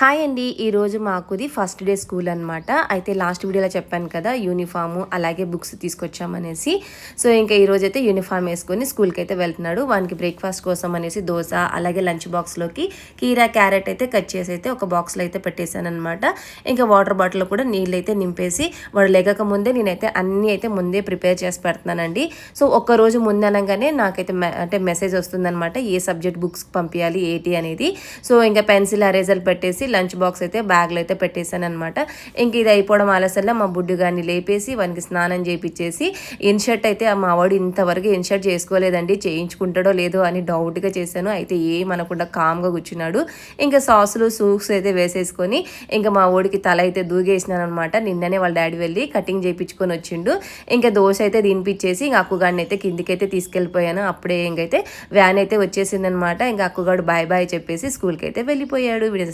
Hi అండి. ఈరోజు మాకుది first day school అనమాట. అయితే లాస్ట్ వీడియోలో చెప్పాను కదా యూనిఫాము అలాగే బుక్స్ తీసుకొచ్చామనేసి. సో ఇంకా ఈరోజైతే యూనిఫామ్ వేసుకొని స్కూల్కి అయితే వెళ్తున్నాడు. వానికి బ్రేక్ఫాస్ట్ కోసం అనేసి దోశ అలాగే లంచ్ బాక్స్లోకి కీరా క్యారెట్ అయితే కట్ చేసి అయితే ఒక బాక్స్లో అయితే పెట్టేశాను అనమాట. ఇంకా వాటర్ బాటిల్లో కూడా నీళ్ళు అయితే నింపేసి వాడు లేగక ముందే నేనైతే అన్నీ అయితే ముందే ప్రిపేర్ చేసి పెడుతున్నానండి. సో ఒక్కరోజు ముందు అనగానే నాకైతే అంటే మెసేజ్ వస్తుందన్నమాట ఏ సబ్జెక్ట్ బుక్స్ పంపించాలి ఏంటి అనేది. సో ఇంకా పెన్సిల్ ఎరేజర్ పెట్టేసి లంచ్ బాక్స్ అయితే బ్యాగ్లో అయితే పెట్టేశాను అనమాట. ఇంక ఇది అయిపోవడం ఆలస్యంలో మా బుడ్డు గారిని లేపేసి వానికి స్నానం చేయించేసి ఇన్షర్ట్ అయితే మా వాడు ఇంతవరకు ఇన్షర్ట్ చేసుకోలేదండి, చేయించుకుంటాడో లేదో అని డౌట్గా చేశాను. అయితే ఏమనకుండా కామ్గా కూర్చున్నాడు. ఇంకా సాసులు సూక్స్ అయితే వేసేసుకొని ఇంకా మా వాడికి తల అయితే దూగేసినాను అనమాట. నిన్ననే వాళ్ళ డాడీ వెళ్ళి కటింగ్ చేయించుకొని వచ్చిండు. ఇంకా దోశ అయితే తినిపించేసి ఇంకా అక్కుగాడిని అయితే కిందికైతే తీసుకెళ్ళిపోయాను. అప్పుడే ఇంకైతే వ్యాన్ అయితే వచ్చేసిందనమాట. ఇంకా అక్కుగాడు బాయ్ బాయ్ చెప్పేసి స్కూల్కి అయితే వెళ్ళిపోయాడు. వీడియో